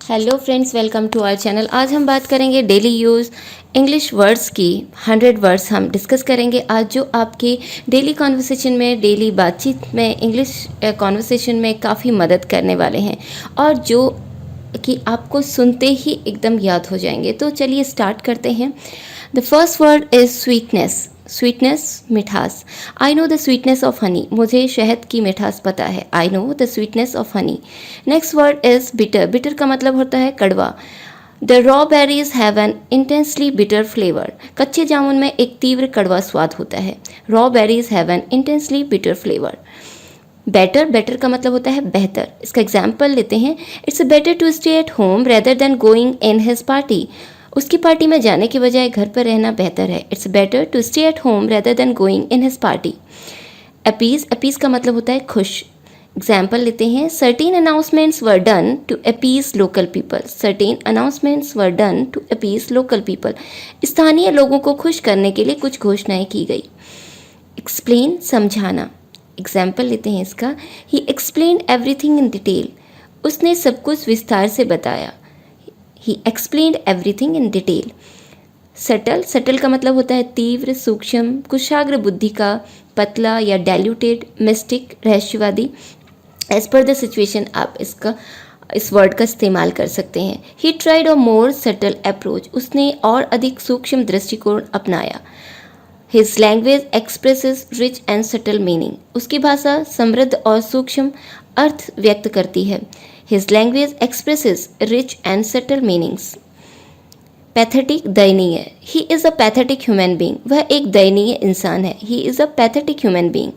Hello friends, welcome to our channel. आज हम बात करेंगे डेली यूज़ इंग्लिश वर्ड्स की। 100 वर्ड्स हम डिस्कस करेंगे आज, जो आपके डेली कॉन्वर्सेशन में, डेली बातचीत में, इंग्लिश कॉन्वर्सेशन में काफ़ी मदद करने वाले हैं और जो कि आपको सुनते ही एकदम याद हो जाएंगे। तो चलिए स्टार्ट करते हैं। The first word is sweetness. Sweetness, मिठास। I know the sweetness of honey. मुझे शहद की मिठास पता है। I know the sweetness of honey. Next word is bitter. Bitter का मतलब होता है कड़वा। The raw berries have an intensely bitter flavour. कच्चे जामुन में एक तीव्र कड़वा स्वाद होता है। Raw berries have an intensely bitter flavour. Better, better का मतलब होता है बेहतर। इसका एग्जाम्पल लेते हैं। It's better to stay at home rather than going in his party. उसकी पार्टी में जाने के बजाय घर पर रहना बेहतर है। It's better to stay at home rather than going in his party. Appease, appease का मतलब होता है खुश। एग्जाम्पल लेते हैं। Certain announcements were done to appease local people. Certain announcements were done to appease local people. स्थानीय लोगों को खुश करने के लिए कुछ घोषणाएं की गई। एक्सप्लेन, समझाना। एग्जाम्पल लेते हैं इसका। ही एक्सप्लेन एवरीथिंग इन डिटेल। उसने सब कुछ विस्तार से बताया। ही explained everything in detail. Subtle, subtle का मतलब होता है तीव्र, सूक्ष्म, कुशाग्र बुद्धि का, पतला या डाइल्यूटेड, मिस्टिक, रहस्यवादी। एज पर द सिचुएशन आप इस वर्ड का इस्तेमाल कर सकते हैं। He tried a more subtle approach. उसने और अधिक सूक्ष्म दृष्टिकोण अपनाया। His language expresses rich and subtle meaning. उसकी भाषा समृद्ध और सूक्ष्म अर्थ व्यक्त करती है। His language expresses rich and subtle meanings. Pathetic, दयनीय। He is a pathetic human being. वह एक दयनीय इंसान है। He is a pathetic human being.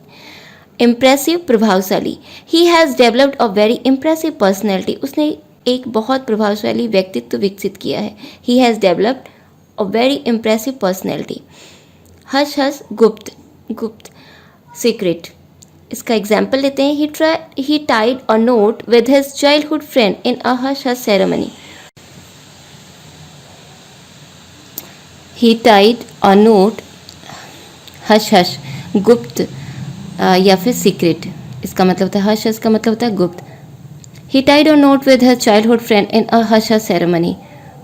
Impressive, प्रभावशाली। He has developed a very impressive personality. उसने एक बहुत प्रभावशाली व्यक्तित्व विकसित किया है। He has developed a very impressive personality. Hush hush, गुप्त, गुप्त, सीक्रेट। इसका एग्जाम्पल लेते हैं। He tied a knot with his childhood friend in a hush hush ceremony. He tied a knot, hush hush, गुप्त या फिर सीक्रेट। इसका मतलब होता है हश हश का मतलब होता है गुप्त। He tied a knot with his childhood friend in a hush hush ceremony.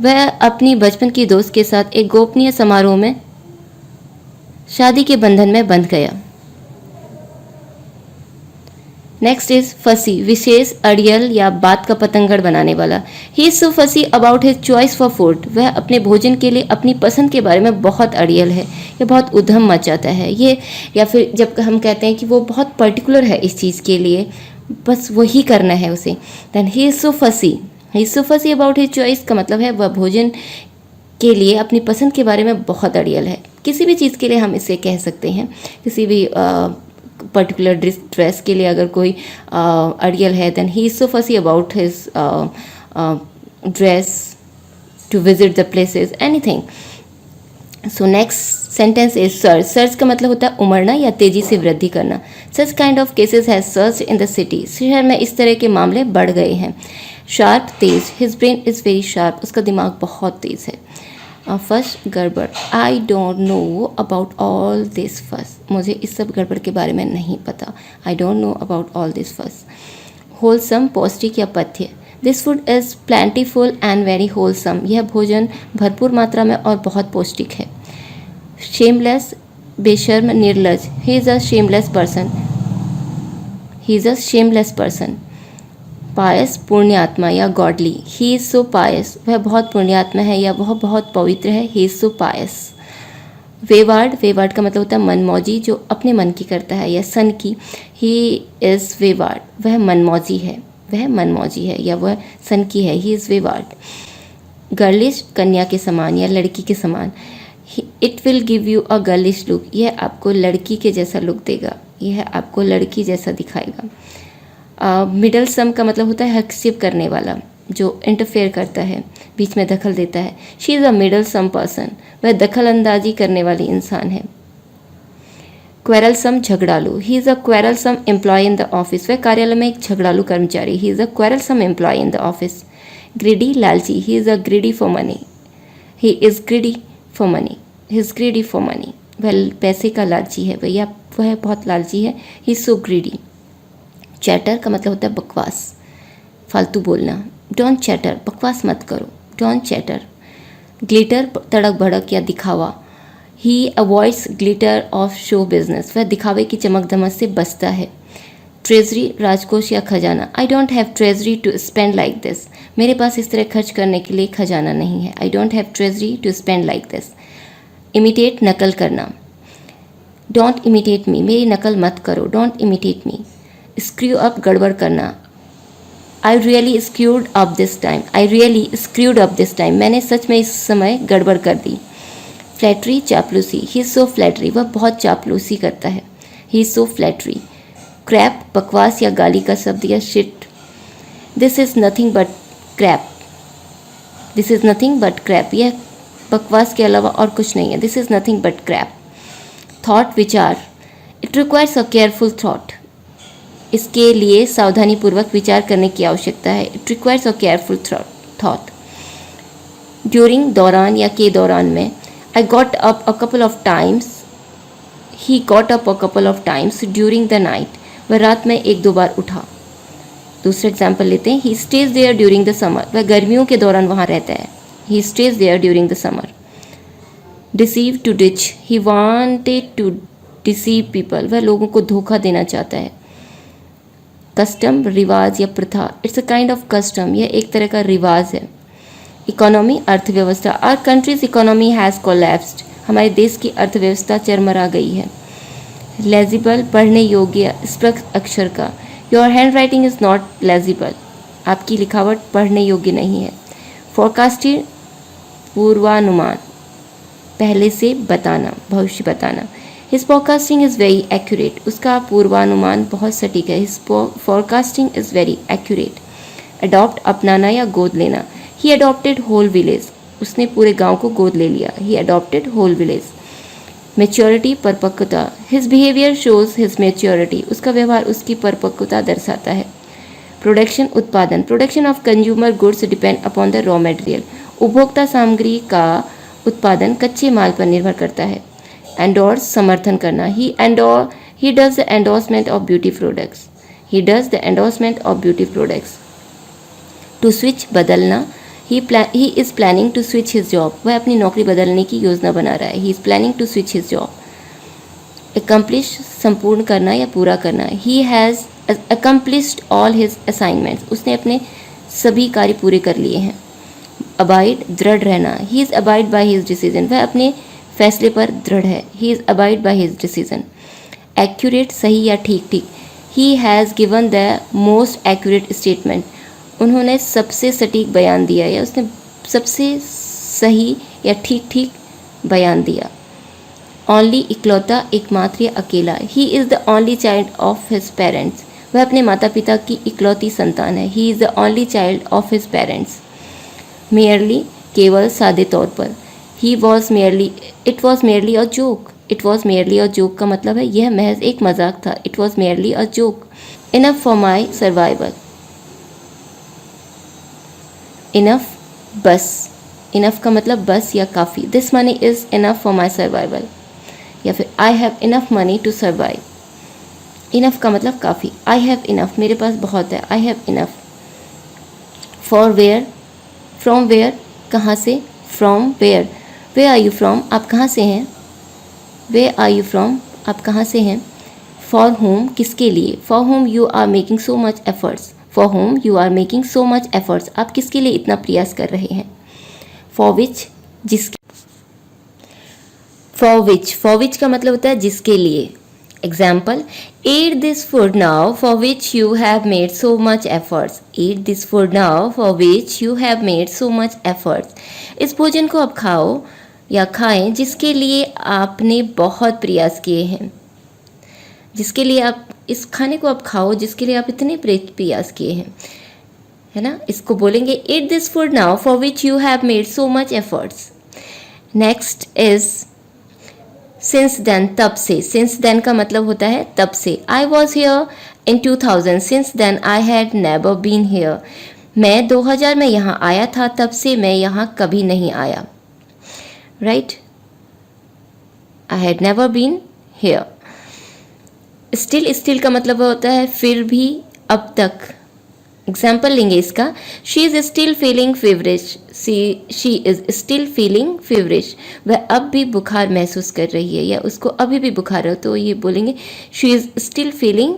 वह अपनी बचपन की दोस्त के साथ एक गोपनीय समारोह में शादी के बंधन में बंध गया। नेक्स्ट इज फसी, विशेष, अड़ियल या बात का पतंगड़ बनाने वाला। ही is so fussy about his choice for food. वह अपने भोजन के लिए अपनी पसंद के बारे में बहुत अड़ियल है। ये बहुत उधम मचाता है ये, या फिर जब हम कहते हैं कि वो बहुत पर्टिकुलर है इस चीज़ के लिए, बस वही करना है उसे, देन ही इज सो फसी। ही is so fussy about his choice का मतलब है वह भोजन के लिए अपनी पसंद के बारे में बहुत अड़ियल है। किसी भी चीज़ के लिए हम इसे कह सकते हैं। किसी भी पर्टिकुलर ड्रेस के लिए अगर कोई अड़ियल है, then he is so fussy about his dress to visit the places, anything. So next sentence is search. Search का मतलब होता है उमड़ना या तेजी से वृद्धि करना। Such kind of cases has search in the city. शहर में इस तरह के मामले बढ़ गए हैं। Sharp, Tej. His brain is very sharp. उसका दिमाग बहुत तेज है। फस, गड़बड़। I don't know about all this फस। मुझे इस सब गड़बड़ के बारे में नहीं पता। I don't know about all this फस। होलसम, पौष्टिक या पथ्य। This food is plentiful and very wholesome. यह भोजन भरपूर मात्रा में और बहुत पौष्टिक है। शेमलेस, बेशर्म, निर्लज। He is a shameless person. He is a shameless person. Pious, पुण्यात्मा या गॉडली। ही इज़ सो पायस। वह बहुत पुण्यात्मा है या वह बहुत पवित्र है। ही इज़ सो पायस। वेवार्ड, वेवार्ड का मतलब होता है मनमौजी, जो अपने मन की करता है, या सन की। He is wayward. वह मनमौजी है, वह मनमौजी है या वह सन की है। He is वेवार्ड। गर्लिश, कन्या के समान या लड़की के समान। It will give you a girlish look. यह आपको लड़की के जैसा लुक देगा, यह आपको लड़की जैसा दिखाएगा। मिडल सम का मतलब होता है हस्तक्षेप करने वाला, जो इंटरफेयर करता है, बीच में दखल देता है। She is a meddlesome person. वह दखल अंदाजी करने वाली इंसान है। क्वेरलसम, झगड़ालू। He is a quarrelsome employee in the office. वह कार्यालय में एक झगड़ालू कर्मचारी। He is a quarrelsome employee in the office. Greedy, लालची। He is a greedy for money. He is greedy for money. He is greedy for money. वह पैसे का लालची है, भैया वह बहुत लालची है। He is so greedy. Chatter का मतलब होता है बकवास, फालतू बोलना। डोंट चैटर, बकवास मत करो, डोंट चैटर। ग्लिटर, तड़क भड़क या दिखावा, he avoids glitter of show business, वह दिखावे की चमक धमक से बचता है। ट्रेजरी, राजकोष या खजाना, I don't have treasury to spend like this, मेरे पास इस तरह खर्च करने के लिए खजाना नहीं है। I don't have treasury to spend like this. Imitate, नकल करना, डोंट इमिटेट मी, मेरी नकल मत करो, don't imitate me. Screw up, गड़बड़ करना, I really screwed up this time, I really screwed up this time, मैंने सच में इस समय गड़बड़ कर दी। फ्लैटरी, चापलूसी, ही इज सो फ्लैटरी, वह बहुत चापलूसी करता है। He is so flattery. Crap, बकवास या गाली का शब्द या shit, this is nothing but crap, this is nothing but crap, यह बकवास के अलावा और कुछ नहीं है। This is nothing but crap. Thought, विचार, it requires a careful thought, इसके लिए सावधानीपूर्वक विचार करने की आवश्यकता है। It requires a careful thought. During, दौरान या के दौरान में। I got up a couple of times, he got up a couple of times during the night, वह रात में एक दो बार उठा। दूसरा एग्जाम्पल लेते हैं। He stays there during the summer, वह गर्मियों के दौरान वहाँ रहता है। He stays there during the summer. Deceive, to ditch, he wanted to deceive people, वह लोगों को धोखा देना चाहता है। कस्टम, रिवाज या प्रथा, it's a kind of custom, यह एक तरह का रिवाज है। इकोनॉमी, अर्थव्यवस्था, our country's economy has collapsed, हमारे देश की अर्थव्यवस्था चरमरा गई है। लेजिबल, पढ़ने योग्य, स्पष्ट अक्षर का, your hand writing is not legible, आपकी लिखावट पढ़ने योग्य नहीं है। फोरकास्टिंग, पूर्वानुमान, पहले से बताना, भविष्य बताना। His forecasting is very accurate, उसका पूर्वानुमान बहुत सटीक है। His forecasting is very accurate. Adopt, अपनाना या गोद लेना। ही अडॉप्टेड होल विलेज, उसने पूरे गांव को गोद ले लिया। ही अडॉप्टेड होल विलेज। मैच्योरिटी, परिपक्वता, his behaviour shows his maturity, उसका व्यवहार उसकी परिपक्वता दर्शाता है। प्रोडक्शन, उत्पादन, production of consumer goods depend upon the raw material, उपभोक्ता सामग्री का उत्पादन कच्चे माल पर निर्भर करता है। एंडोर्स, समर्थन करना, he does the endorsement of beauty products, he does the endorsement of beauty products. To switch, बदलना, he is planning to switch his job, वह अपनी नौकरी बदलने की योजना बना रहा है। He is planning to switch his job. Accomplish, संपूर्ण करना या पूरा करना, he has accomplished all his assignments, उसने अपने सभी कार्य पूरे कर लिए हैं। अबाइड, दृढ़ रहना, he is abide by his decision, वह अपने फैसले पर दृढ़ है। He is abide by his decision. Accurate, सही या ठीक ठीक, he has given the most accurate statement, उन्होंने सबसे सटीक बयान दिया या उसने सबसे सही या ठीक ठीक बयान दिया। ओनली, इकलौता, एकमात्र या अकेला, he is the only child of his parents, वह अपने माता पिता की इकलौती संतान है। He is the only child of his parents. Merely, केवल, सादे तौर पर, he was merely, it was merely a joke, it was merely a joke का मतलब है यह महज एक मजाक था। It was merely a joke. Enough for my survival, enough, बस, इनफ का मतलब बस या काफ़ी। This money is enough for my survival, या फिर I have enough money to survive. Enough का मतलब काफ़ी। आई हैव इनफ, मेरे पास बहुत है। I have enough. For where, from where, कहाँ से। From where, where are you from, आप कहाँ से हैं। वे आर यू फ्रॉम, आप कहाँ से हैं। फॉर होम, किसके लिए। For whom you are making so much efforts, for whom you are making so much efforts, आप किसके लिए इतना प्रयास कर रहे हैं। फॉर विच, जिसके। फॉर विच का मतलब होता है जिसके लिए। Example, eat this food now for which you have made so much efforts, eat this food now for which you have made so much efforts, इस भोजन को अब खाओ या खाएं जिसके लिए आपने बहुत प्रयास किए हैं, जिसके लिए आप इस खाने को अब खाओ जिसके लिए आप इतने प्रयास किए हैं, है ना। इसको बोलेंगे eat this food now for which you have made so much efforts. Next is since then, तब से। सिंस देन का मतलब होता है तब से। I was here in 2000, since then I had never been here, मैं 2000 में यहाँ आया था, तब से मैं यहाँ कभी नहीं आया। Right, I had never been here. Still, still का मतलब होता है फिर भी, अब तक, एग्जाम्पल लेंगे इसका, she is still feeling feverish, she is still feeling feverish, वह अब भी बुखार महसूस कर रही है या उसको अभी भी बुखार है, तो ये बोलेंगे she is still feeling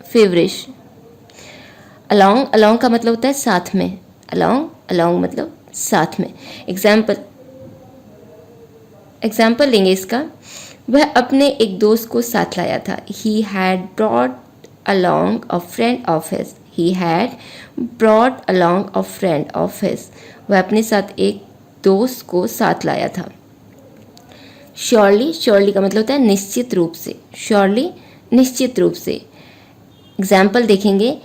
feverish. Along, along का मतलब होता है साथ में, अलोंग, अलोंग मतलब साथ में। एग्जाम्पल लेंगे इसका, वह अपने एक दोस्त को साथ लाया था, he had brought along a friend of his, he had brought along a friend of his, वह अपने साथ एक दोस्त को साथ लाया था। श्योरली, श्योरली का मतलब होता है निश्चित रूप से, श्योरली निश्चित रूप से। एग्जाम्पल देखेंगे,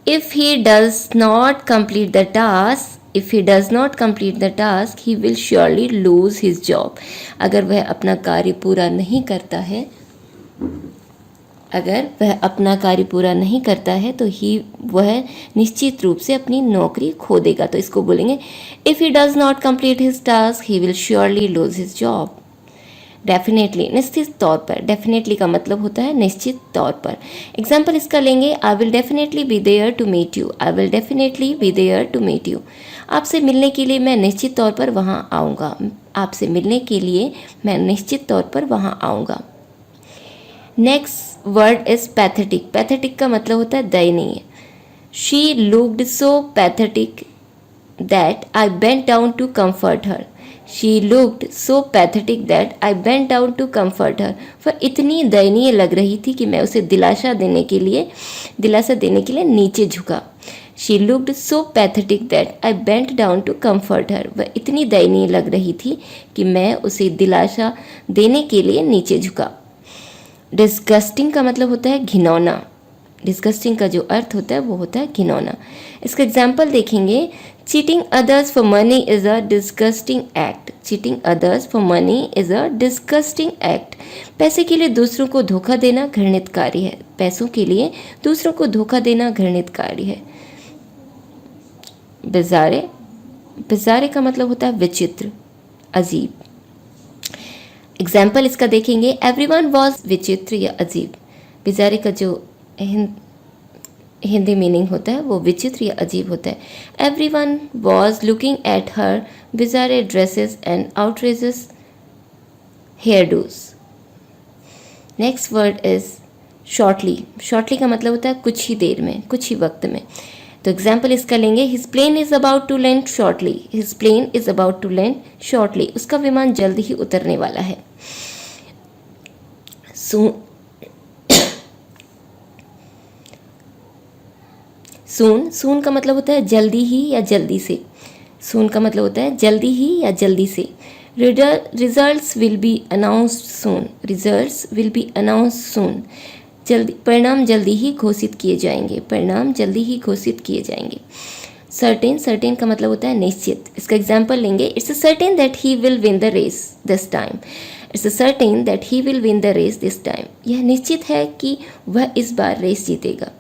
if he does not complete the task, if he does not complete the task he will surely lose his job, अगर वह अपना कार्य पूरा नहीं करता है, अगर वह अपना कार्य पूरा नहीं करता है तो वह निश्चित रूप से अपनी नौकरी खो देगा। तो इसको बोलेंगे, if he does not complete his task he will surely lose his job. Definitely, निश्चित तौर पर, डेफिनेटली का मतलब होता है निश्चित तौर पर। एग्जाम्पल इसका लेंगे, I will definitely be there to meet you, I will definitely be there to meet you, आपसे मिलने के लिए मैं निश्चित तौर पर वहाँ आऊँगा, आपसे मिलने के लिए मैं निश्चित तौर पर वहाँ आऊँगा। Next word is pathetic, pathetic का मतलब होता है दयनीय। She looked so pathetic that I bent down to comfort her, she looked so pathetic that I bent down to comfort her, वह इतनी दयनीय लग रही थी कि मैं उसे दिलासा देने के लिए नीचे झुका। She looked so pathetic that I bent down to comfort her, वह इतनी दयनीय लग रही थी कि मैं उसे दिलासा देने के लिए नीचे झुका। डिस्गस्टिंग का मतलब होता है घिनौना, डिस्गस्टिंग का जो अर्थ होता है वो होता है घिनौना। इसका एग्जाम्पल देखेंगे, cheating others for money is a disgusting act, cheating others for money is a disgusting act, पैसे के लिए दूसरों को धोखा देना घृणित कार्य है, पैसों के लिए दूसरों को धोखा देना घृणित कार्य है। बिजारे, बिजारे का मतलब होता है विचित्र, अजीब। एग्जाम्पल इसका देखेंगे, एवरीवन वॉज विचित्र या अजीब, बिजारे का जो हिंदी मीनिंग होता है वो विचित्र या अजीब होता है। Everyone was looking at her bizarre dresses and outrageous hairdos. Next word is shortly, shortly का मतलब होता है कुछ ही देर में, कुछ ही वक्त में। तो एग्जाम्पल इसका लेंगे, his plane is about to land shortly, his plane is about to land shortly, उसका विमान जल्द ही उतरने वाला है। सून, सून का मतलब होता है जल्दी ही या जल्दी से, सून का मतलब होता है जल्दी ही या जल्दी से। Results will be announced soon, results will be announced soon, जल्दी, परिणाम जल्दी ही घोषित किए जाएंगे, परिणाम जल्दी ही घोषित किए जाएंगे। सर्टेन, सर्टेन का मतलब होता है निश्चित। इसका एग्जाम्पल लेंगे, it's a certain that he will win the race this time, it's a certain that he will win the race this time, यह निश्चित है कि वह इस बार रेस जीतेगा।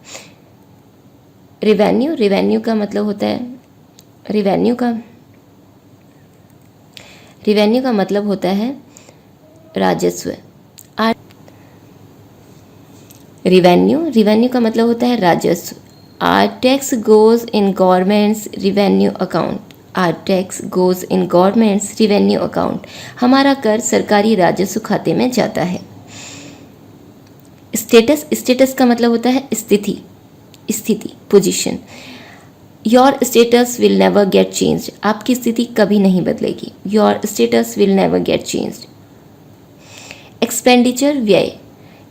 रिवेन्यू, रिवेन्यू का मतलब होता है, रिवेन्यू का मतलब होता है राजस्व। रिवेन्यू, रिवेन्यू का मतलब होता है राजस्व। Our tax goes in government's revenue account, our tax goes in government's revenue account, हमारा कर सरकारी राजस्व खाते में जाता है। स्टेटस, स्टेटस का मतलब होता है स्थिति, स्थिति, position. Your status will never get changed, आपकी स्थिति कभी नहीं बदलेगी। Your status will never get changed. Expenditure, व्यय।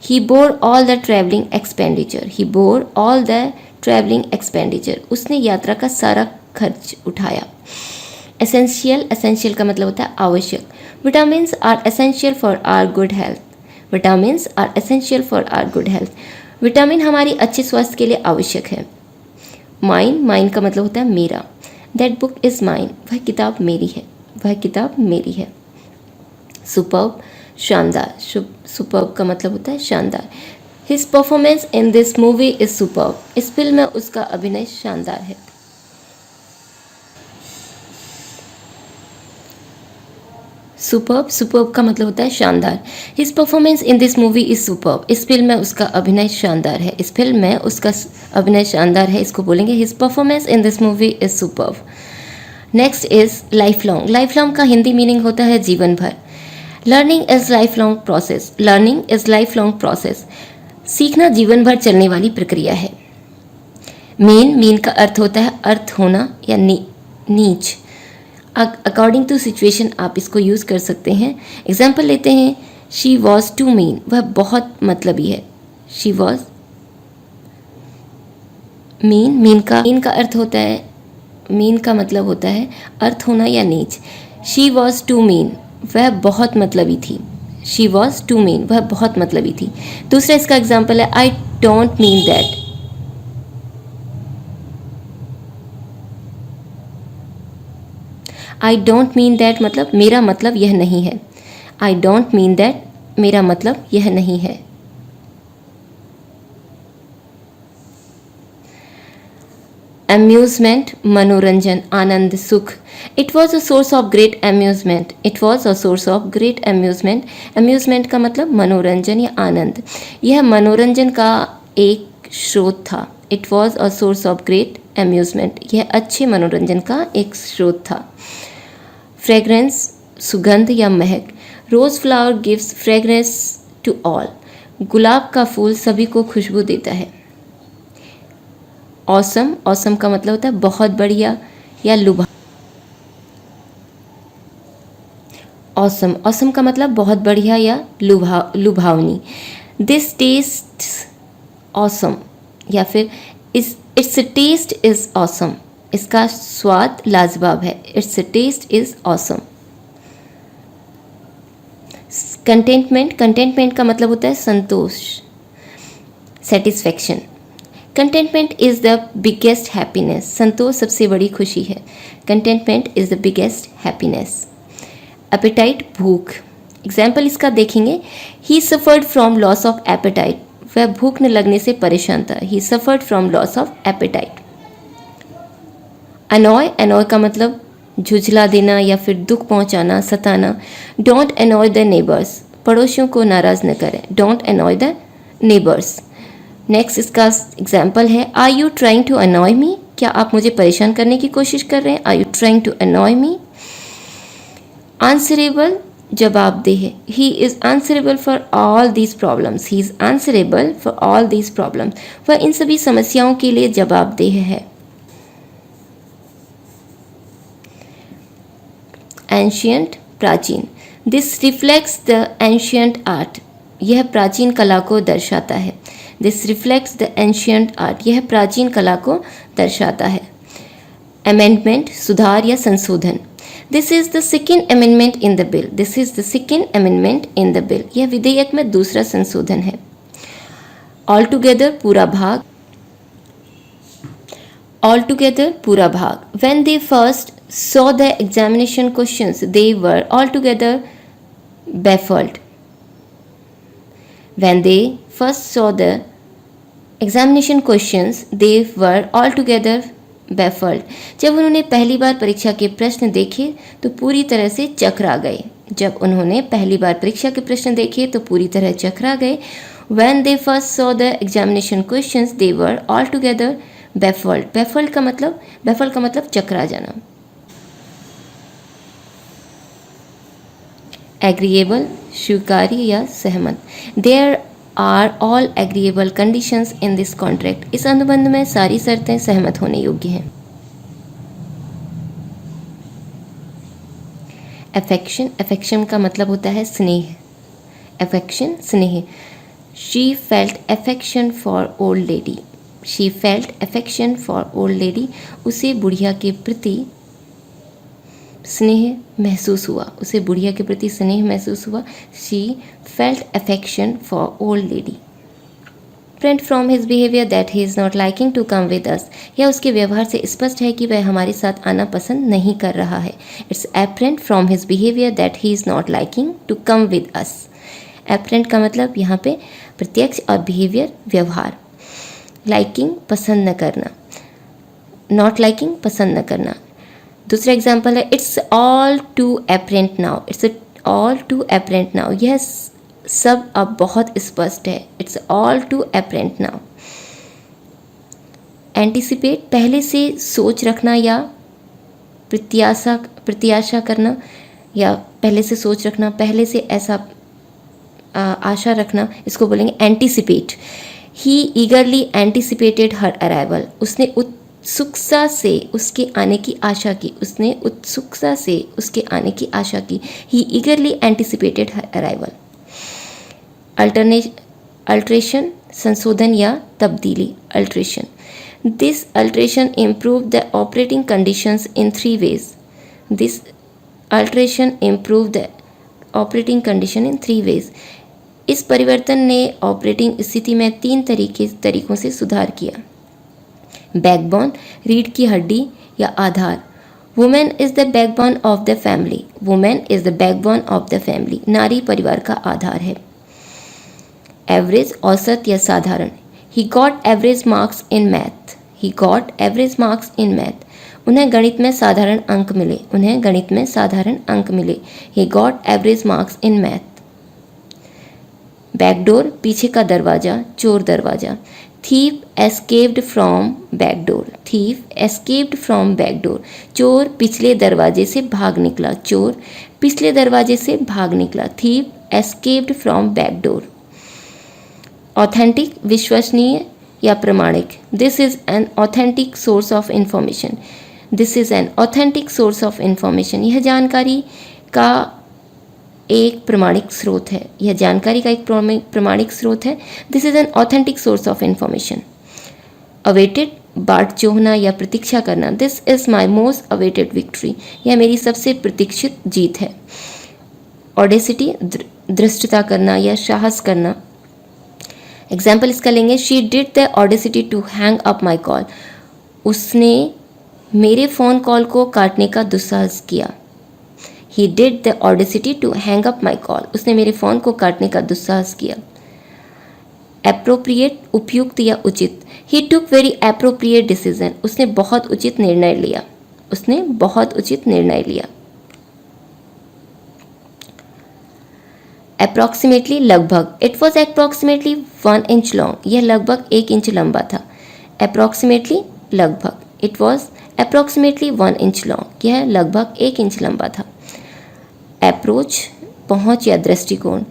He bore all the travelling expenditure, he bore all the travelling expenditure, उसने यात्रा का सारा खर्च उठाया। एसेंशियल, एसेंशियल का मतलब होता है आवश्यक। Vitamins are essential for our good health, vitamins are essential for our good health, vitamin हमारी अच्छे स्वास्थ्य के लिए आवश्यक है। माइन, माइन का मतलब होता है मेरा। दैट बुक इज़ माइन, वह किताब मेरी है, वह किताब मेरी है। सुपर्ब, शानदार, सुपर्ब का मतलब होता है शानदार। His performance in this movie is superb, इस फिल्म में उसका अभिनय शानदार है। सुपर्ब, सुपर्ब का मतलब होता है शानदार। His performance in this movie is superb, इस फिल्म में उसका अभिनय शानदार है। इस फिल्म में उसका अभिनय शानदार है, इसको बोलेंगे his performance in this movie is superb. Next is life long. Life long का हिंदी मीनिंग होता है जीवन भर। Learning is life long process, learning is life long process, सीखना जीवन भर चलने वाली प्रक्रिया है। मीन, मीन का अर्थ होता है अर्थ होना या नीच। अकॉर्डिंग टू सिचुएशन आप इसको यूज़ कर सकते हैं। एग्जाम्पल लेते हैं, शी वॉज टू मीन, वह बहुत मतलबी है। शी वॉज मीन, मीन का अर्थ होता है, मीन का मतलब होता है अर्थ होना या नीच। शी वॉज टू मीन, वह बहुत मतलबी थी। शी वॉज टू मीन, वह बहुत मतलबी थी। दूसरा इसका एग्जाम्पल है, I don't mean that. I don't mean that मतलब मेरा मतलब यह नहीं है। आई डोंट मीन दैट, मेरा मतलब यह नहीं है। अम्यूजमेंट, मनोरंजन, आनंद, सुख। It was a source of great amusement, it was a source of great amusement. Amusement का मतलब मनोरंजन या आनंद, यह मनोरंजन का एक स्रोत था। It was a source of great amusement, यह अच्छे मनोरंजन का एक स्रोत था। फ्रेग्रेंस, सुगंध या महक। Rose flower gives fragrance to all, गुलाब का फूल सभी को खुशबू देता है। ऑसम, ऑसम का मतलब होता है बहुत बढ़िया या ऑसम, ऑसम का मतलब बहुत बढ़िया या लुभावनी। दिस टेस्ट ऑसम या फिर इट्स टेस्ट इज ऑसम, इसका स्वाद लाजवाब है। Its taste is awesome. Contentment, contentment का मतलब होता है संतोष, satisfaction. Contentment is the biggest happiness, संतोष सबसे बड़ी खुशी है। Contentment is the biggest happiness. Appetite, भूख। एग्जाम्पल इसका देखेंगे, he suffered from loss of appetite, वह भूख न लगने से परेशान था। He suffered from loss of appetite. Annoy, annoy का मतलब झुझला देना या फिर दुख पहुंचाना, सताना। डोंट अनॉय द नेबर्स, पड़ोसियों को नाराज न करें। Don't annoy the neighbours. Next इसका एग्जाम्पल है, are you trying to annoy me, क्या आप मुझे परेशान करने की कोशिश कर रहे हैं। Are you trying to annoy me. Answerable, जवाबदेह। He is answerable for all these problems, he is answerable for all these problems, वह इन सभी समस्याओं के लिए जवाबदेह है। एंशियंट, प्राचीन। This reflects the ancient art, यह प्राचीन कला को दर्शाता है। This reflects the ancient art, यह प्राचीन कला को दर्शाता है। अमेंडमेंट, सुधार या संशोधन। This is the second amendment in the bill, this is the second amendment in the bill, यह विधेयक में दूसरा संशोधन है। ऑल टुगेदर, पूरा भाग। ऑल टुगेदर, पूरा भाग। When they first saw the examination questions, they were altogether baffled. When they first saw the examination questions, they were altogether baffled. जब उन्होंने पहली बार परीक्षा के प्रश्न देखे तो पूरी तरह से चकरा गए। जब उन्होंने पहली बार परीक्षा के प्रश्न देखे तो पूरी तरह चकरा गए। When they first saw the examination questions, they were altogether baffled. baffled का मतलब चकरा जाना। एग्रीएबल, स्वीकार्य या सहमत। There are all agreeable conditions in this contract, इस अनुबंध में सारी शर्तें सहमत होने योग्य हैं। अफेक्शन, अफेक्शन का मतलब होता है स्नेह। अफेक्शन, स्नेह। She felt affection for old lady, she felt affection for old lady, उसे बुढ़िया के प्रति स्नेह महसूस हुआ, उसे बुढ़िया के प्रति स्नेह महसूस हुआ। She felt affection for old lady. Friend from his behaviour that he is not liking to come with us, यह उसके व्यवहार से स्पष्ट है कि वह हमारे साथ आना पसंद नहीं कर रहा है। It's apparent from his behaviour that he is not liking to come with us. Apparent का मतलब यहाँ पे प्रत्यक्ष और बिहेवियर व्यवहार। लाइकिंग पसंद न करना, नॉट लाइकिंग पसंद न करना। दूसरा एग्जाम्पल है, it's all too apparent now, it's all too apparent now, यह सब अब बहुत स्पष्ट है। It's all too apparent now. Anticipate, पहले से सोच रखना या प्रत्याशा करना, या पहले से सोच रखना, पहले से ऐसा आशा रखना, इसको बोलेंगे एंटिसिपेट। ही ईगरली एंटिसिपेटेड हर अराइवल, उसने उत्सुकता से उसके आने की आशा की, उसने उत्सुकता से उसके आने की आशा की। He eagerly anticipated her arrival. Alteration, संशोधन या तब्दीली, alteration. This alteration improve the operating conditions in 3 ways. This alteration improve the operating condition in 3 ways. इस परिवर्तन ने ऑपरेटिंग स्थिति में 3 तरीकों से सुधार किया। बैकबोन, रीढ़ की हड्डी या आधार। Women is the backbone of the family, women is the backbone of the family, नारी परिवार का आधार है। एवरेज, औसत या साधारण। He got average marks in math, he got average marks in math, उन्हें गणित में साधारण अंक मिले, उन्हें गणित में साधारण अंक मिले। ही got average marks in math. Backdoor, पीछे का दरवाजा, चोर दरवाजा। Thief escaped from backdoor, thief escaped from backdoor, चोर पिछले दरवाजे से भाग निकला, चोर पिछले दरवाजे से भाग निकला। Thief escaped from backdoor. Authentic, विश्वसनीय या प्रमाणिक। This is an authentic source of information, this is an authentic source of information, यह जानकारी का एक प्रमाणिक स्रोत है, यह जानकारी का एक प्रमाणिक स्रोत है। This is an authentic source of information. Awaited, बाट जोहना या प्रतीक्षा करना। This is my most awaited victory, यह मेरी सबसे प्रतीक्षित जीत है। ऑडेसिटी, धृष्टता करना या साहस करना। एग्जाम्पल इसका लेंगे, she did the audacity to hang up my call, उसने मेरे फ़ोन कॉल को काटने का दुस्साहस किया। He did the audacity to hang up my call, उसने मेरे फ़ोन को काटने का दुस्साहस किया। एप्रोप्रिएट, उपयुक्त या उचित। ही टुक वेरी एप्रोप्रिएट डिसीजन, उसने बहुत उचित निर्णय लिया, उसने बहुत उचित निर्णय लिया। अप्रॉक्सीमेटली, लगभग। It was approximately 1 inch long, यह लगभग 1 इंच लंबा था। अप्रॉक्सीमेटली, लगभग। It was approximately 1 inch long, यह लगभग 1 इंच लंबा था। अप्रोच, पहुंच या दृष्टिकोण।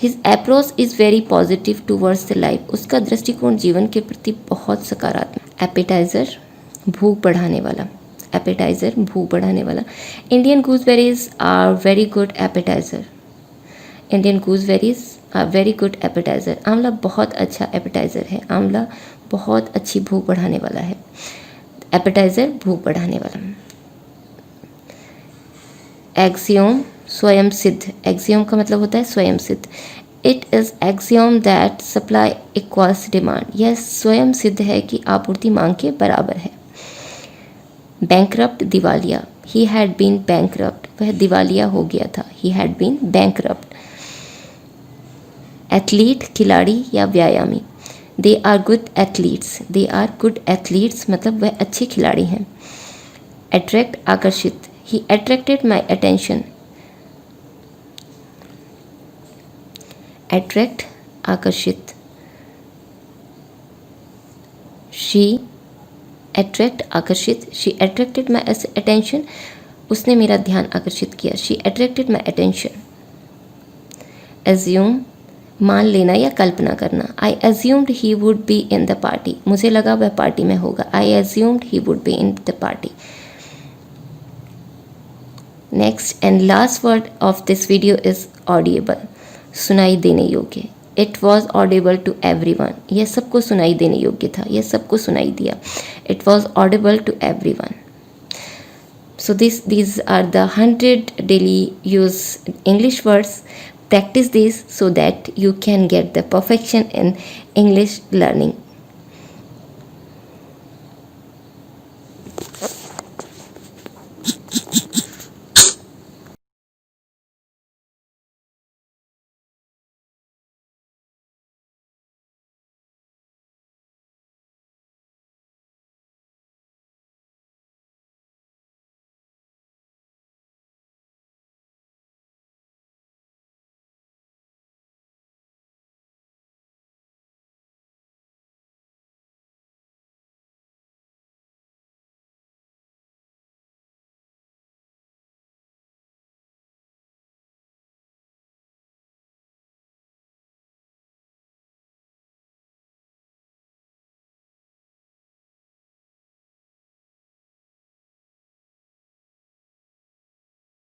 His approach is very positive towards the life, उसका दृष्टिकोण जीवन के प्रति बहुत सकारात्मक। एपेटाइजर, भूख बढ़ाने वाला, एपेटाइजर, भूख बढ़ाने वाला। Indian gooseberries are very good appetiser, Indian gooseberries are very good appetiser, आंवला बहुत अच्छा एपेटाइजर है, आंवला बहुत अच्छी भूख बढ़ाने वाला है। एपेटाइजर, भूख बढ़ाने वाला। एक्सियोम, स्वयं सिद्ध, एक्सियोम का मतलब होता है स्वयं सिद्ध। It is axiom that supply equals demand, यह स्वयं सिद्ध है कि आपूर्ति मांग के बराबर है। बैंकरप्ट, दिवालिया। ही हैड बीन बैंकरप्ट, वह दिवालिया हो गया था। He had been bankrupt. Athlete, खिलाड़ी या व्यायामी। They are good athletes, they are good athletes मतलब वह अच्छे खिलाड़ी हैं। अट्रैक्ट, आकर्षित। He attracted my attention, attract, आकर्षित। शी अट्रैक्ट, आकर्षित। शी अट्रैक्टेड माई अटेंशन, उसने मेरा ध्यान आकर्षित किया। She attracted my attention. Assume, मान लेना या कल्पना करना। I assumed he would be in the party, मुझे लगा वह पार्टी में होगा। आई assumed he would be in the party. Next and last word of this video is audible, सुनाई देने योग्य। It was audible to everyone, यह सबको सुनाई देने योग्य था, यह सबको सुनाई दिया। It was audible to everyone. So these are the 100 daily use English words. Practice these so that you can get the perfection in English learning.